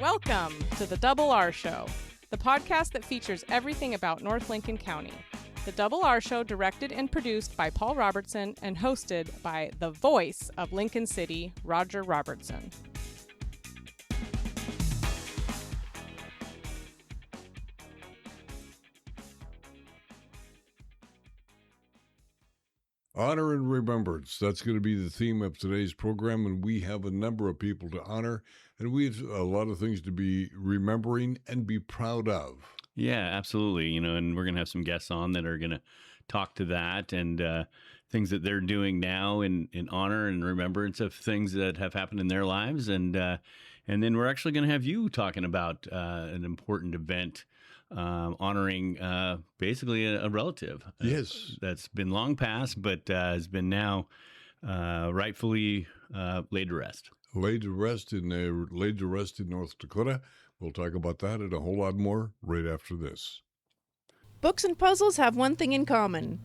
Welcome to the Double R Show, the podcast that features everything about North Lincoln County. The Double R Show, directed and produced by Paul Robertson and hosted by the voice of Lincoln City, Roger Robertson. Honor and remembrance. That's going to be the theme of today's program, and we have a number of people to honor, and we have a lot of things to be remembering and be proud of. Yeah, absolutely. And we're going to have some guests on that are going to talk to that and things that they're doing now in honor and remembrance of things that have happened in their lives. And then we're actually going to have you talking about an important event honoring basically a relative. Yes. That's been long past, but has been now rightfully laid to rest. Laid to rest in North Dakota. We'll talk about that and a whole lot more right after this. Books and puzzles have one thing in common.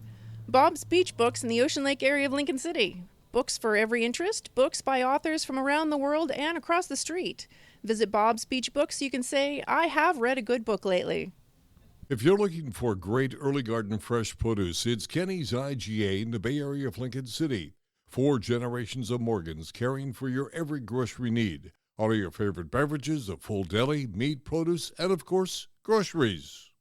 Bob's Beach Books in the Ocean Lake area of Lincoln City. Books for every interest, books by authors from around the world and across the street. Visit Bob's Beach Books so you can say, I have read a good book lately. If you're looking for great early garden fresh produce, it's Kenny's IGA in the Bay Area of Lincoln City. 4 generations of Morgans caring for your every grocery need. All of your favorite beverages, a full deli, meat, produce, and of course, groceries.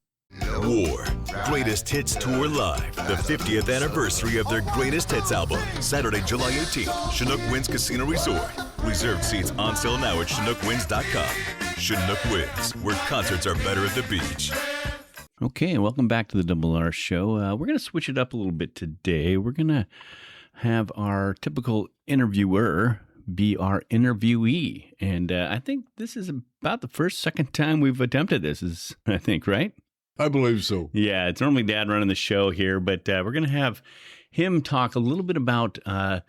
War, Greatest Hits Tour Live, the 50th anniversary of their Greatest Hits album, Saturday, July 18th, Chinook Winds Casino Resort. Reserved seats on sale now at ChinookWinds.com. Chinook Winds, where concerts are better at the beach. Okay, welcome back to the Double R Show. We're going to switch it up a little bit today. We're going to have our typical interviewer be our interviewee. And I think this is about the second time we've attempted this, I think, right? I believe so. Yeah, it's normally Dad running the show here, but we're going to have him talk a little bit about, a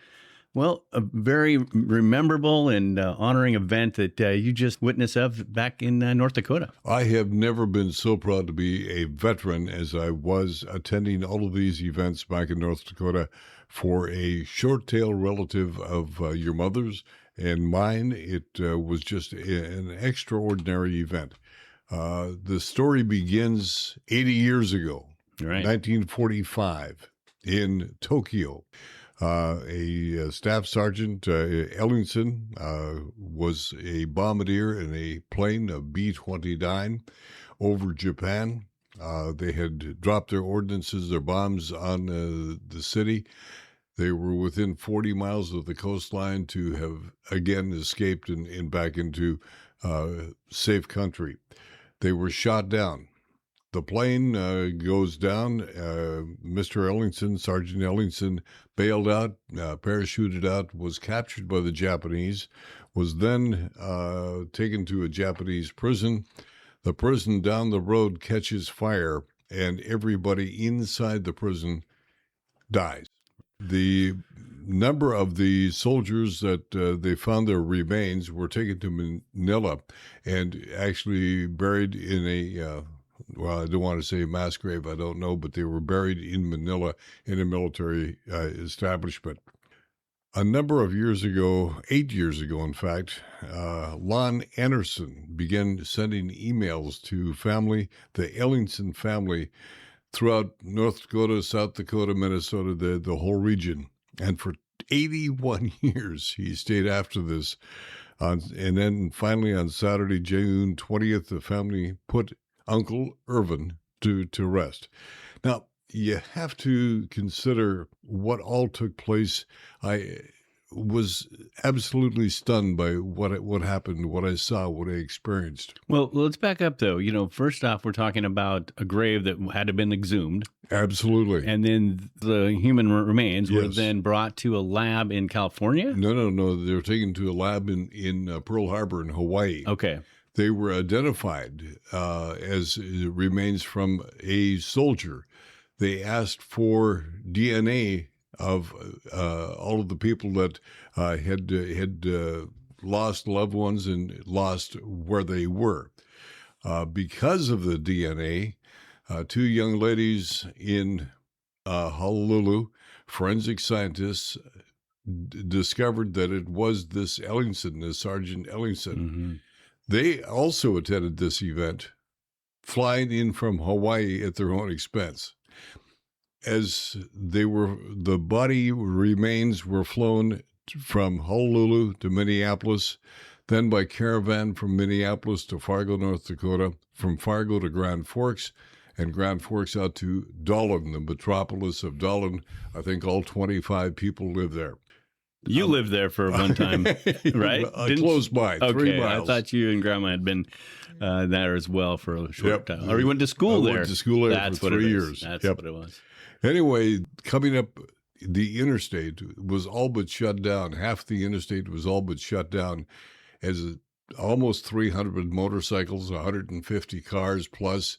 very rememberable and honoring event that you just witnessed of back in North Dakota. I have never been so proud to be a veteran as I was attending all of these events back in North Dakota for a short-tail relative of your mother's and mine. It was just an extraordinary event. The story begins 80 years ago, right. 1945, in Tokyo. A staff sergeant, Ellingson, was a bombardier in a plane, a B-29, over Japan. They had dropped their ordnances, their bombs on the city. They were within 40 miles of the coastline to have again escaped and back into safe country. They were shot down. The plane goes down. Mr. Ellingson, Sergeant Ellingson, bailed out, parachuted out, was captured by the Japanese, was then taken to a Japanese prison. The prison down the road catches fire, and everybody inside the prison dies. The number of the soldiers that they found their remains were taken to Manila and actually buried in a I don't want to say mass grave, I don't know, but they were buried in Manila in a military establishment. A number of years ago, 8 years ago, in fact, Lon Anderson began sending emails to the Ellingson family throughout North Dakota, South Dakota, Minnesota, the whole region. And for 81 years, he stayed after this. And then finally on Saturday, June 20th, the family put Uncle Irvin to rest. Now, you have to consider what all took place. I was absolutely stunned by what happened, what I saw, what I experienced. Well, let's back up, though. First off, we're talking about a grave that had to have been exhumed. Absolutely. And then the human remains were then brought to a lab in California? No. They were taken to a lab in Pearl Harbor in Hawaii. Okay. They were identified as remains from a soldier. They asked for DNA of all of the people that had lost loved ones and lost where they were. Because of the DNA, 2 young ladies in Honolulu, forensic scientists, discovered that it was this Ellingson, this Sergeant Ellingson. Mm-hmm. They also attended this event, flying in from Hawaii at their own expense. As the body remains were flown from Honolulu to Minneapolis, then by caravan from Minneapolis to Fargo, North Dakota, from Fargo to Grand Forks, and Grand Forks out to Dawlin, the metropolis of Dawlin. I think all 25 people live there. You lived there for one time, right? Close by, 3 miles. I thought you and Grandma had been there as well for a short time. Or you went to school there. I went to school there for 3 years. That's what it was. Anyway, coming up, the interstate was all but shut down. Half the interstate was all but shut down as almost 300 motorcycles, 150 cars plus,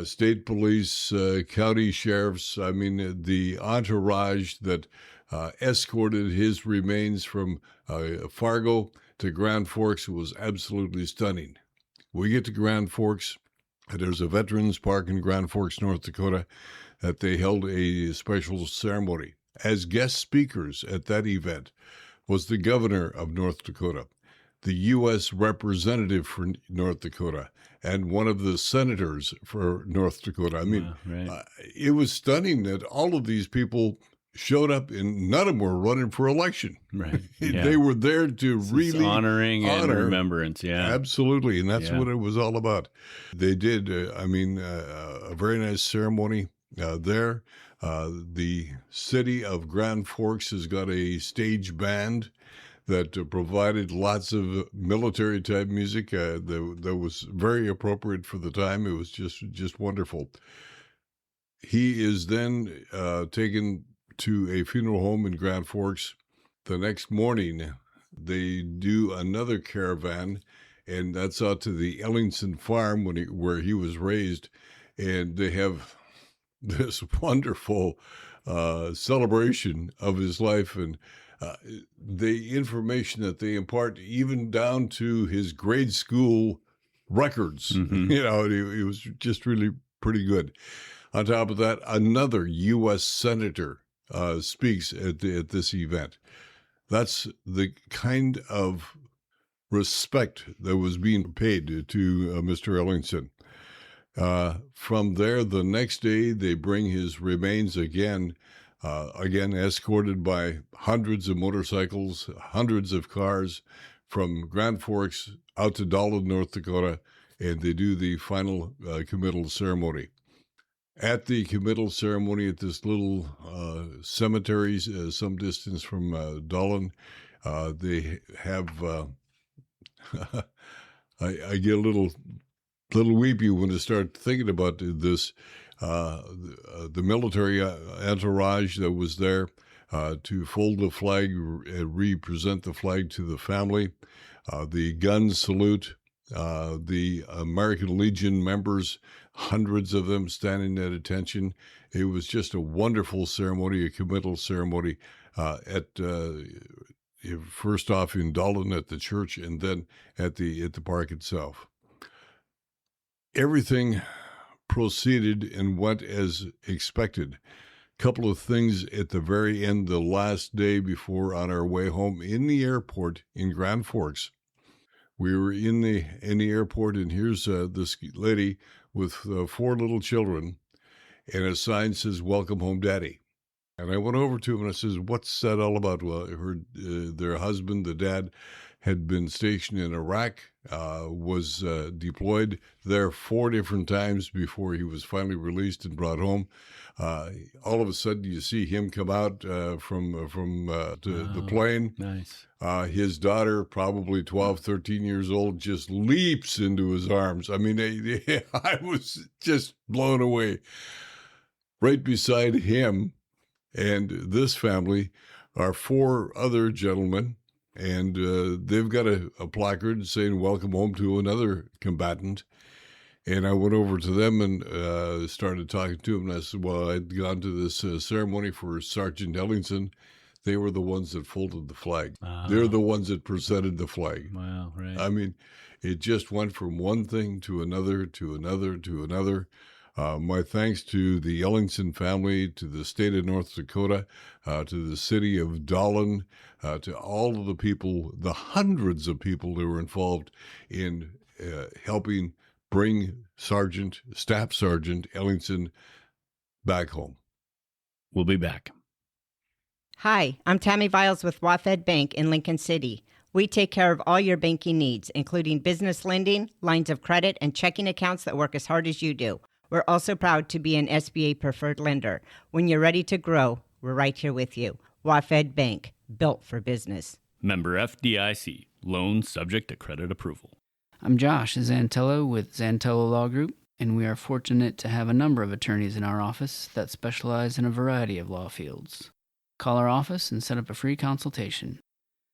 state police, county sheriffs. I mean, the entourage that escorted his remains from Fargo to Grand Forks was absolutely stunning. We get to Grand Forks, and there's a Veterans Park in Grand Forks, North Dakota, that they held a special ceremony. As guest speakers at that event was the governor of North Dakota, the U.S. representative for North Dakota, and one of the senators for North Dakota. I mean, it was stunning that all of these people showed up, and none of them were running for election. Right. Yeah. They were there to really honoring and remembrance. Yeah, absolutely, and that's what it was all about. They did, a very nice ceremony there. The city of Grand Forks has got a stage band that provided lots of military-type music that was very appropriate for the time. It was just wonderful. He is then taken to a funeral home in Grand Forks. The next morning, they do another caravan, and that's out to the Ellingson farm where he was raised, and they have this wonderful celebration of his life, and the information that they impart, even down to his grade school records. Mm-hmm. It was just really pretty good. On top of that, another U.S. senator speaks at this event. That's the kind of respect that was being paid to Mr. Ellingson. From there, the next day, they bring his remains again escorted by hundreds of motorcycles, hundreds of cars from Grand Forks out to Dawlin, North Dakota, and they do the final committal ceremony. At the committal ceremony at this little cemetery, some distance from Dawlin, they have, I get a little weepy when I start thinking about this. The military entourage that was there to fold the flag and represent the flag to the family, the gun salute, the American Legion members, hundreds of them standing at attention. It was just a wonderful ceremony, a committal ceremony first off in Dawlin at the church, and then at the park itself. Everything proceeded and went as expected. Couple of things at the very end, the last day before on our way home in the airport in Grand Forks. We were in the airport, and here's this lady with 4 little children, and a sign says, "Welcome home, Daddy." And I went over to him and I says, "What's that all about?" Well, I heard their husband, the dad, had been stationed in Iraq, was deployed there 4 different times before he was finally released and brought home. All of a sudden, you see him come out from the plane. Nice. His daughter, probably 12, 13 years old, just leaps into his arms. I mean, I was just blown away. Right beside him and this family are 4 other gentlemen, and they've got a placard saying "Welcome home" to another combatant. And I went over to them and started talking to them. And I said, well, I'd gone to this ceremony for Sergeant Ellingson. They were the ones that folded the flag. They're the ones that presented the flag. Wow, right. I mean, it just went from one thing to another, to another, to another. My thanks to the Ellingson family, to the state of North Dakota, to the city of Dahlin, to all of the people, the hundreds of people that were involved in helping bring Staff Sergeant Ellingson back home. We'll be back. Hi, I'm Tammy Viles with WaFd Bank in Lincoln City. We take care of all your banking needs, including business lending, lines of credit, and checking accounts that work as hard as you do. We're also proud to be an SBA preferred lender. When you're ready to grow, we're right here with you. WaFd Bank, built for business. Member FDIC, loan subject to credit approval. I'm Josh Zantello with Zantello Law Group, and we are fortunate to have a number of attorneys in our office that specialize in a variety of law fields. Call our office and set up a free consultation.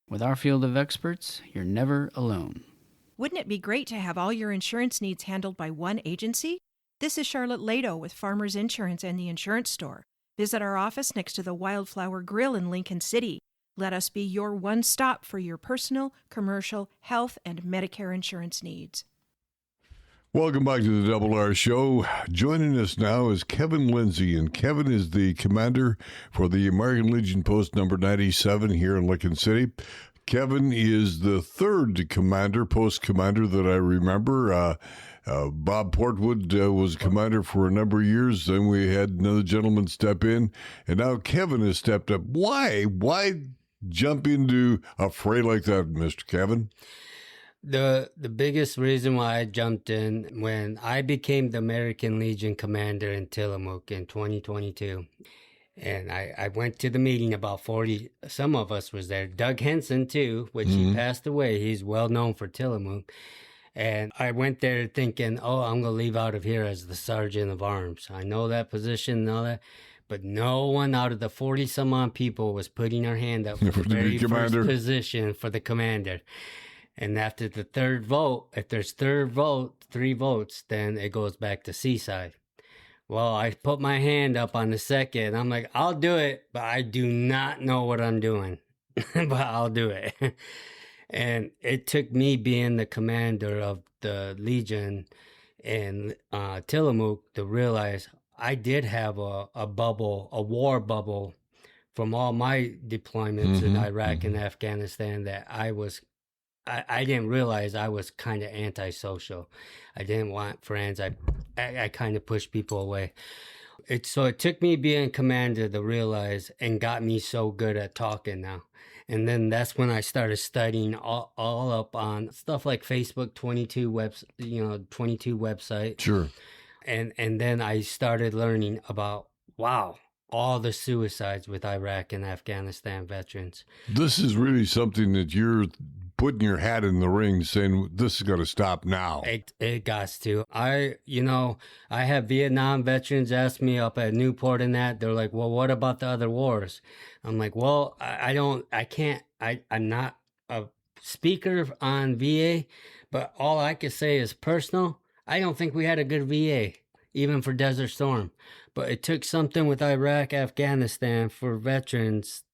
With our field of experts, you're never alone. Wouldn't it be great to have all your insurance needs handled by one agency? This is Charlotte Lado with Farmers Insurance and the Insurance Store. Visit our office next to the Wildflower Grill in Lincoln City. Let us be your one stop for your personal, commercial, health, and Medicare insurance needs. Welcome back to the Double R Show. Joining us now is Kevin Lindsay, and Kevin is the commander for the American Legion Post number 97 here in Lincoln City. Kevin is the third post commander that I remember. Bob Portwood was commander for a number of years. Then we had another gentleman step in, and now Kevin has stepped up. Why jump into a fray like that, Mr. Kevin? The biggest reason why I jumped in when I became the American Legion commander in Tillamook in 2022. And I went to the meeting, about 40, some of us was there. Doug Henson, too, which he passed away. He's well known for Tillamook. And I went there thinking, I'm going to leave out of here as the sergeant of arms. I know that position and all that. But no one out of the 40-some-odd people was putting their hand up for the very first position for the commander. And after the third vote, if there's 3 votes, then it goes back to Seaside. Well, I put my hand up on the second. I'm like, I'll do it, but I do not know what I'm doing. But I'll do it. And it took me being the commander of the Legion in Tillamook to realize I did have a bubble, a war bubble from all my deployments in Iraq and Afghanistan that I didn't realize I was kind of antisocial. I didn't want friends. I kind of pushed people away. So it took me being commander to realize and got me so good at talking now. And then that's when I started studying all up on stuff like Facebook 22 website. Sure. And then I started learning about, all the suicides with Iraq and Afghanistan veterans. This is really something that you're putting your hat in the ring saying, this has got to stop now. It got to. I have Vietnam veterans ask me up at Newport and that. They're like, well, what about the other wars? I'm like, well, I'm not a speaker on VA, but all I can say is personal. I don't think we had a good VA, even for Desert Storm. But it took something with Iraq, Afghanistan for veterans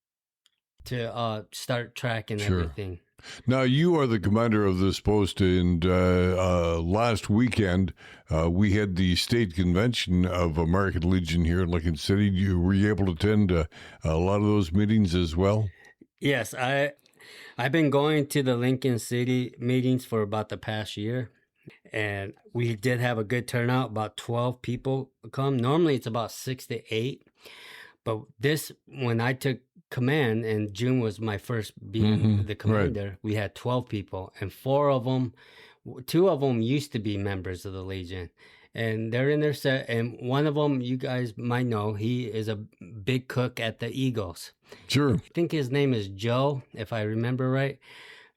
to start tracking everything. Now, you are the commander of this post, and last weekend we had the state convention of American Legion here in Lincoln City. Were you able to attend a lot of those meetings as well? Yes, I've been going to the Lincoln City meetings for about the past year. And we did have a good turnout, about 12 people come. Normally it's about 6 to 8. But when I took command, and June was my first being the commander, we had 12 people. And 2 of them used to be members of the Legion. And they're in their set. And one of them, you guys might know, he is a big cook at the Eagles. Sure. I think his name is Joe, if I remember right.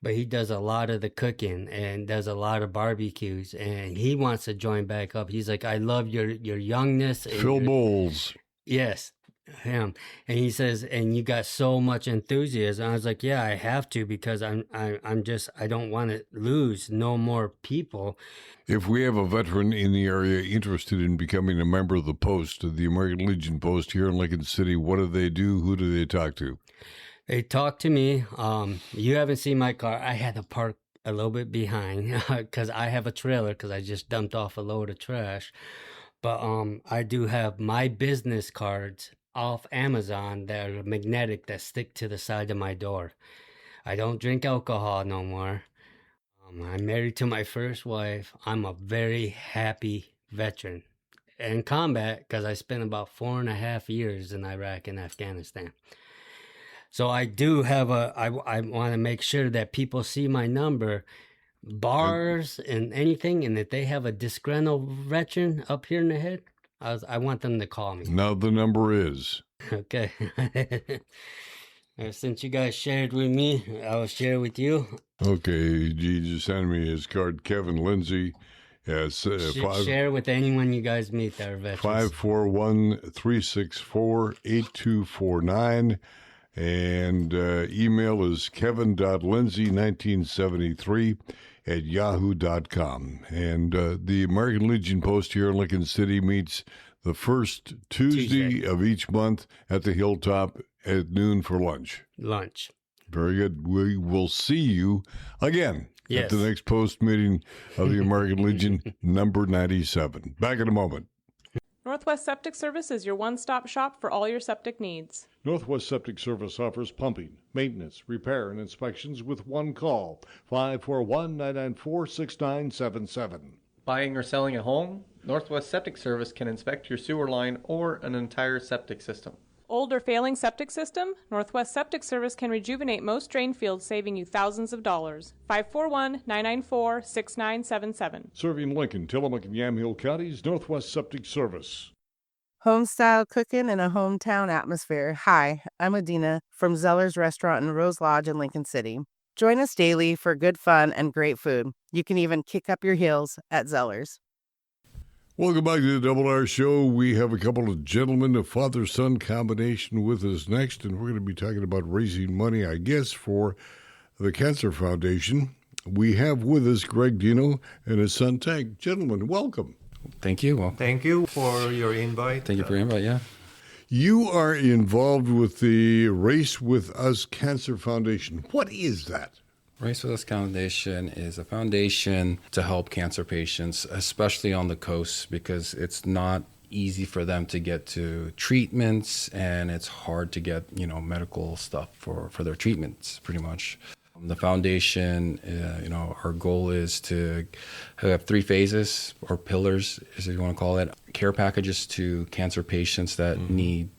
But he does a lot of the cooking and does a lot of barbecues, and he wants to join back up. He's like, I love your youngness. Phil Bowles. Yes, him. And he says, and you got so much enthusiasm. I was like, yeah, I have to, because I don't want to lose no more people. If we have a veteran in the area interested in becoming a member of the post, the American Legion Post here in Lincoln City, what do they do? Who do they talk to? They talk to me. You haven't seen my car. I had to park a little bit behind because I have a trailer because I just dumped off a load of trash. But I do have my business cards off Amazon that are magnetic that stick to the side of my door. I don't drink alcohol no more. I'm married to my first wife. I'm a very happy veteran in combat because I spent about 4.5 years in Iraq and Afghanistan. So I do have I want to make sure that people see my number, bars and anything, and if they have a disgruntled veteran up here in the head, I want them to call me. Now the number is. Okay. Since you guys shared with me, I will share with you. Okay, he just sent me his card. Kevin Lindsay. Yes, Share with anyone you guys meet that are veterans. 541-364-8249. And email is kevin.lindsay1973@yahoo.com. And the American Legion Post here in Lincoln City meets the first Tuesday of each month at the Hilltop at noon for lunch. Very good. We will see you again at the next post meeting of the American Legion number 97. Back in a moment. Northwest Septic Service is your one-stop shop for all your septic needs. Northwest Septic Service offers pumping, maintenance, repair, and inspections with one call, 541-994-6977. Buying or selling a home? Northwest Septic Service can inspect your sewer line or an entire septic system. Old or failing septic system? Northwest Septic Service can rejuvenate most drain fields, saving you thousands of dollars. 541-994-6977. Serving Lincoln, Tillamook, and Yamhill counties, Northwest Septic Service. Home-style cooking in a hometown atmosphere. Hi, I'm Adina from Zeller's Restaurant in Rose Lodge in Lincoln City. Join us daily for good fun and great food. You can even kick up your heels at Zeller's. Welcome back to the Double R Show. We have a couple of gentlemen, a father-son combination with us next, and we're going to be talking about raising money, I guess, for the Cancer Foundation. We have with us Greg Dino and his son Tank. Gentlemen, welcome. Thank you. Well, thank you for your invite. Thank you for your invite, yeah. You are involved with the Race With Us Cancer Foundation. What is that? Race With Us Foundation is a foundation to help cancer patients, especially on the coast, because it's not easy for them to get to treatments, and it's hard to get, medical stuff for their treatments, pretty much. The foundation, our goal is to have 3 phases or pillars, as you want to call it, care packages to cancer patients that need,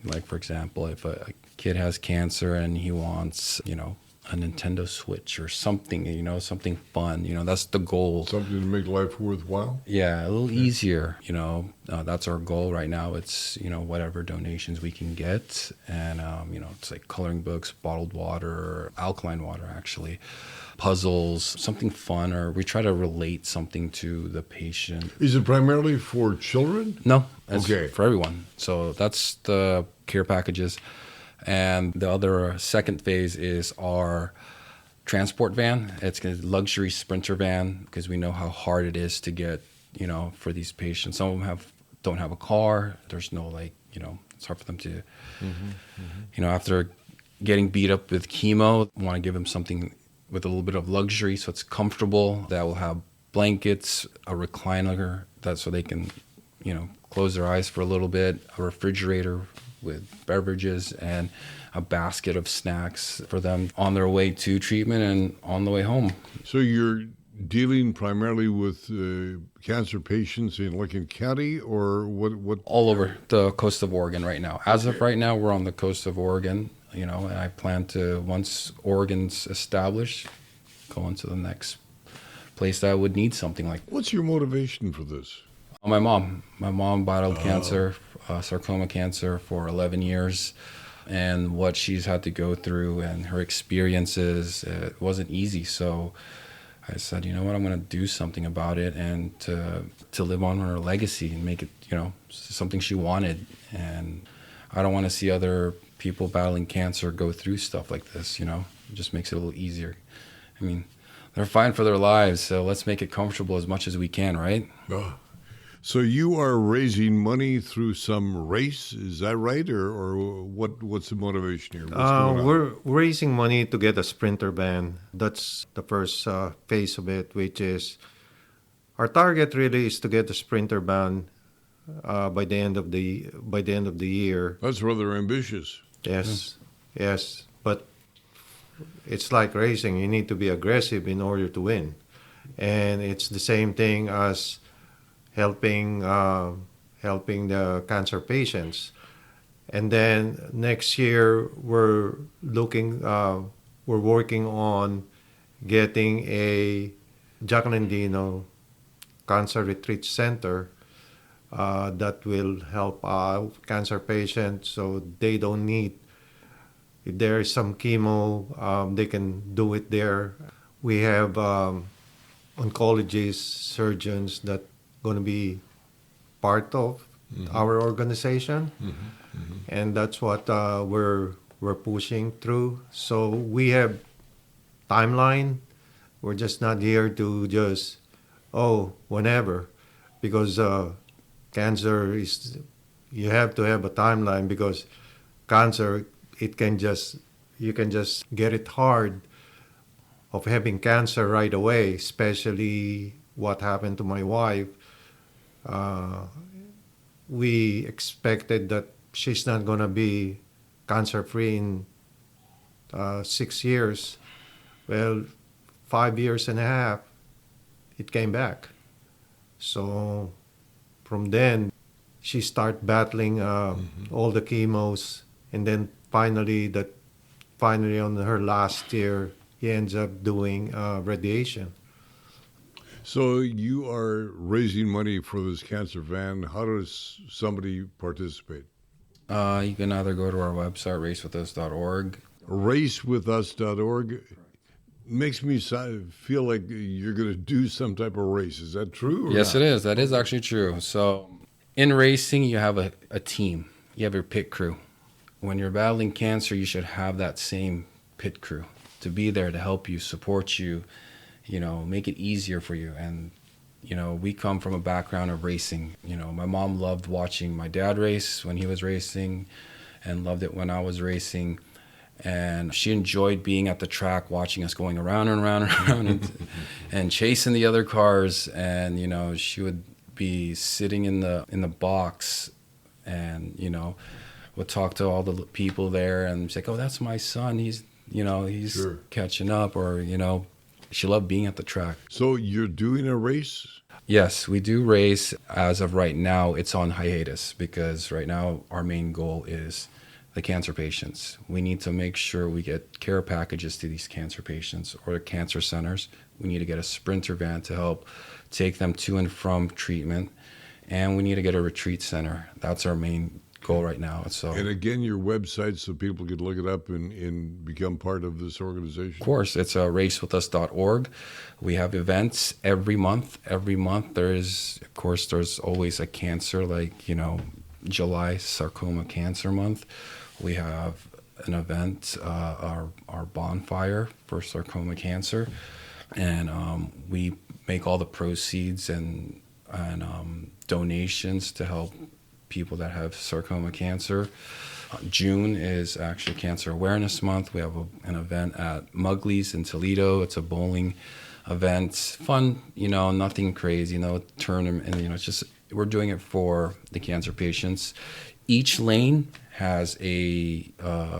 like, for example, if a kid has cancer and he wants, a Nintendo Switch or something, something fun, that's the goal. Something to make life worthwhile? Yeah, a little easier, that's our goal right now. It's, whatever donations we can get. And, it's like coloring books, bottled water, alkaline water, actually, puzzles, something fun, or we try to relate something to the patient. Is it primarily for children? No, it's for everyone. So that's the care packages. And the other second phase is our transport van. It's a luxury Sprinter van because we know how hard it is to get, for these patients. Some of them don't have a car. There's no it's hard for them to, after getting beat up with chemo, want to give them something with a little bit of luxury so it's comfortable. That will have blankets, a recliner, so they can, close their eyes for a little bit, a refrigerator with beverages, and a basket of snacks for them on their way to treatment and on the way home. So you're dealing primarily with cancer patients in Lincoln County, or what? All over the coast of Oregon right now. As of right now, we're on the coast of Oregon, and I plan to, once Oregon's established, go into the next place that would need something like that. What's your motivation for this? My mom battled cancer, sarcoma cancer, for 11 years, and what she's had to go through and her experiences, it wasn't easy. So I said, you know what, I'm going to do something about it, and to live on her legacy and make it, something she wanted. And I don't want to see other people battling cancer go through stuff like this, It just makes it a little easier. I mean, they're fighting for their lives, so let's make it comfortable as much as we can, right? So you are raising money through some race, is that right? Or what's the motivation here? We're raising money to get a Sprinter van. That's the first phase of it, which is our target really is to get a Sprinter van by the end of the year. That's rather ambitious. Yes, yes, but it's like racing. You need to be aggressive in order to win, and it's the same thing as helping the cancer patients. And then next year we're working on getting a Jack Landino Cancer Retreat Center that will help cancer patients, so they don't need, if there is some chemo, they can do it there. We have oncologists, surgeons that going to be part of our organization, and that's what we're pushing through. So we have timeline. We're just not here to just whenever, because cancer is, you have to have a timeline, because cancer, you can just get it hard of having cancer right away, especially what happened to my wife. We expected that she's not going to be cancer-free in 6 years. Well, 5 years and a half, it came back. So from then, she started battling all the chemos, and then finally on her last year, he ends up doing radiation. So you are raising money for this cancer van. How does somebody participate? You can either go to our website, racewithus.org. Racewithus.org makes me feel like you're going to do some type of race. Is that true? Or Yes, not? it is. That is actually true. So in racing, you have a team. You have your pit crew. When you're battling cancer, you should have that same pit crew to be there to help you, support you, make it easier for you. And, we come from a background of racing. My mom loved watching my dad race when he was racing and loved it when I was racing. And she enjoyed being at the track, watching us going around and around and around and chasing the other cars. And, she would be sitting in the box and, would talk to all the people there and say, oh, that's my son. He's Sure. catching up, or, she loved being at the track. So you're doing a race? Yes, we do race. As of right now, it's on hiatus because right now our main goal is the cancer patients. We need to make sure we get care packages to these cancer patients or cancer centers. We need to get a sprinter van to help take them to and from treatment. And we need to get a retreat center. That's our main goal right now. So, and again, your website so people can look it up and become part of this organization. Of course, it's racewithus.org. We have events every month. Every month there's always a cancer, like, July Sarcoma Cancer Month. We have an event, our bonfire for sarcoma cancer, and we make all the proceeds and donations to help people that have sarcoma cancer. June is actually Cancer Awareness Month. We have an event at Mugley's in Toledo. It's a bowling event. Fun, nothing crazy, tournament, and it's just, we're doing it for the cancer patients. Each lane has a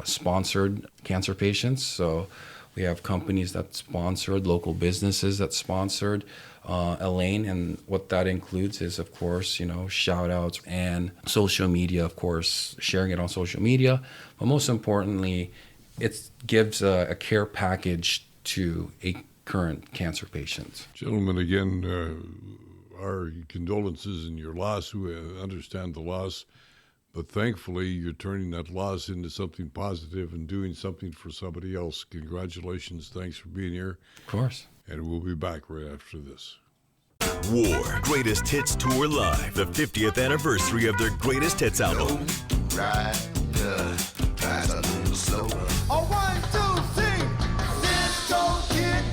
sponsored cancer patients. So we have companies that sponsored, local businesses that sponsored a lane, and what that includes is, of course, shout outs and social media, of course, sharing it on social media, but most importantly, it gives a care package to a current cancer patient. Gentlemen, again, our condolences in your loss. We understand the loss, but thankfully you're turning that loss into something positive and doing something for somebody else. Congratulations. Thanks for being here. Of course. And we'll be back right after this. War Greatest Hits Tour Live, the 50th anniversary of their greatest hits album. Ride a little slower. Oh, 1, 2, 3. Cisco Kid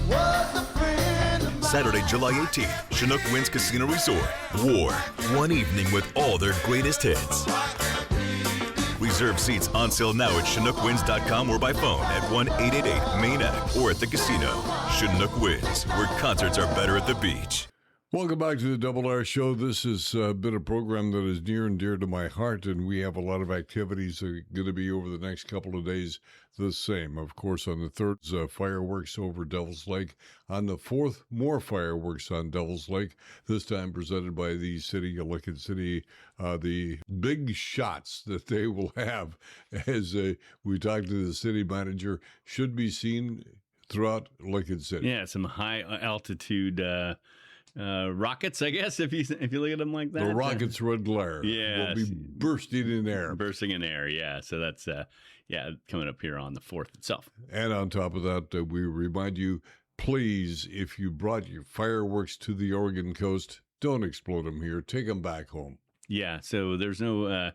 was a friend of mine. Saturday, July 18th, Chinook Winds Casino Resort. War, one evening with all their greatest hits. Reserve seats on sale now at ChinookWinds.com or by phone at 1-888-MAIN-ACT or at the casino. Chinook Winds, where concerts are better at the beach. Welcome back to the Double R Show. This has been a program that is near and dear to my heart, and we have a lot of activities that are going to be over the next couple of days the same. Of course, on the 3rd, fireworks over Devil's Lake. On the 4th, more fireworks on Devil's Lake, this time presented by the City of Lincoln City. The big shots that they will have, as we talked to the city manager, should be seen throughout Lincoln City. Yeah, some high altitude rockets, I guess, if you look at them like that. The rockets red glare will be bursting in air. Bursting in air, yeah. So that's, coming up here on the 4th itself. And on top of that, we remind you, please, if you brought your fireworks to the Oregon coast, don't explode them here. Take them back home. Yeah, so there's no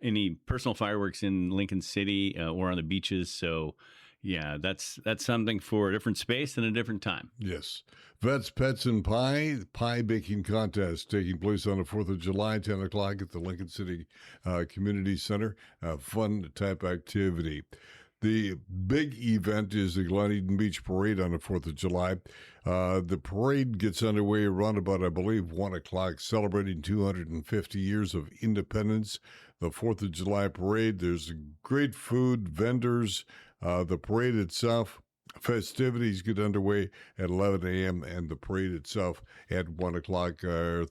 any personal fireworks in Lincoln City or on the beaches, so... yeah, that's something for a different space and a different time. Yes. Vets, Pets, and Pie baking contest taking place on the 4th of July, 10 o'clock at the Lincoln City Community Center. Fun type activity. The big event is the Glen Eden Beach Parade on the 4th of July. The parade gets underway around about, I believe, 1 o'clock, celebrating 250 years of independence. The 4th of July parade, there's great food, vendors. The parade itself, festivities get underway at 11 a.m. and the parade itself at 1 o'clock.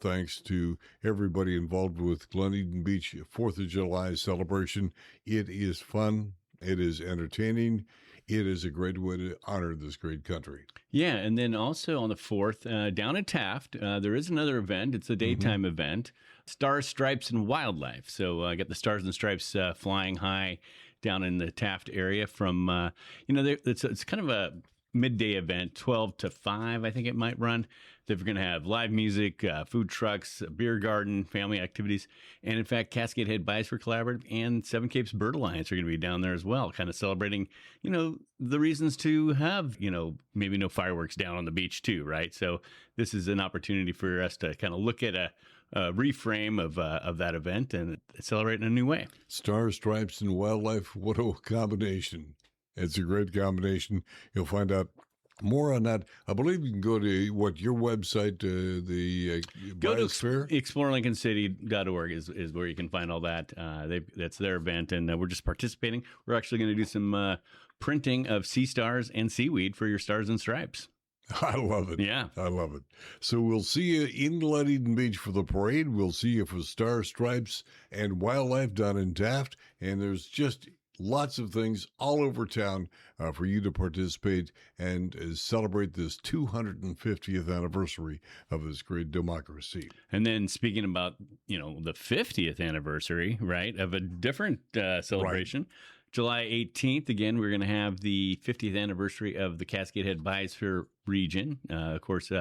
Thanks to everybody involved with Glen Eden Beach 4th of July celebration. It is fun. It is entertaining. It is a great way to honor this great country. Yeah, and then also on the 4th, down at Taft, there is another event. It's a daytime event, Stars, Stripes, and Wildlife. So I got the Stars and Stripes flying high down in the Taft area from, it's kind of a midday event, 12 to 5, I think it might run. They're going to have live music, food trucks, a beer garden, family activities. And in fact, Cascade Head Bison Collaborative and Seven Capes Bird Alliance are going to be down there as well, kind of celebrating, the reasons to have, maybe no fireworks down on the beach too, right? So this is an opportunity for us to kind of look at a reframe of that event and celebrate in a new way. Stars, Stripes, and Wildlife, what a combination. It's a great combination. You'll find out more on that. I believe you can go to your website, the go Biosphere? To explorelincolncity.org is where you can find all that. That's their event, and we're just participating. We're actually going to do some printing of sea stars and seaweed for your Stars and Stripes. I love it. Yeah. I love it. So we'll see you in Glen Eden Beach for the parade. We'll see you for Stars, Stripes, and Wildlife down in Taft. And there's just lots of things all over town for you to participate and celebrate this 250th anniversary of this great democracy. And then speaking about, the 50th anniversary, right, of a different celebration. Right. July 18th, again, we're going to have the 50th anniversary of the Cascade Head Biosphere region, of course,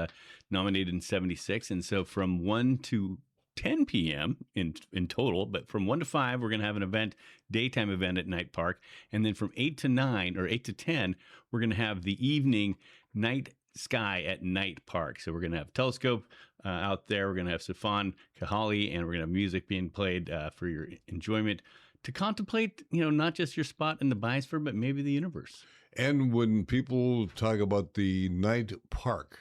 nominated in 76. And so from 1 to 10 p.m. in total, but from 1 to 5, we're going to have an event, daytime event at Night Park. And then from 8 to 9 or 8 to 10, we're going to have the evening night sky at Night Park. So we're going to have telescope out there. We're going to have Safan Kahali, and we're going to have music being played for your enjoyment to contemplate, not just your spot in the biosphere, but maybe the universe. And when people talk about the Night Park,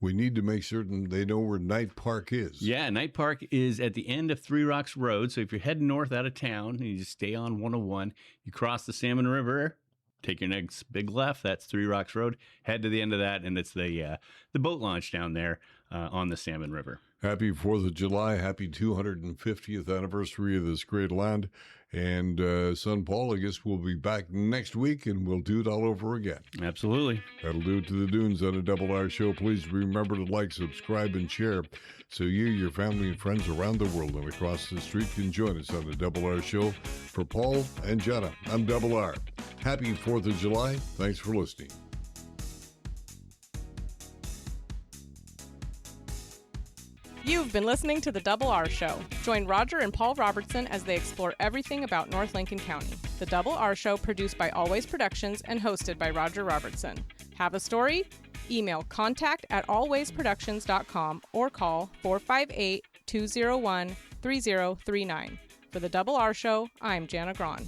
we need to make certain they know where Night Park is. Yeah, Night Park is at the end of Three Rocks Road. So if you're heading north out of town and you just stay on 101, you cross the Salmon River, take your next big left. That's Three Rocks Road. Head to the end of that, and it's the boat launch down there on the Salmon River. Happy 4th of July. Happy 250th anniversary of this great land. And son Paul, I guess we'll be back next week, and we'll do it all over again. Absolutely. That'll do it to the Dunes on a Double R Show. Please remember to like, subscribe, and share so you, your family, and friends around the world and across the street can join us on the Double R Show. For Paul and Jenna, I'm Double R. Happy 4th of July. Thanks for listening. You've been listening to The Double R Show. Join Roger and Paul Robertson as they explore everything about North Lincoln County. The Double R Show, produced by Always Productions and hosted by Roger Robertson. Have a story? Email contact@alwaysproductions.com or call 458-201-3039. For The Double R Show, I'm Jana Grahn.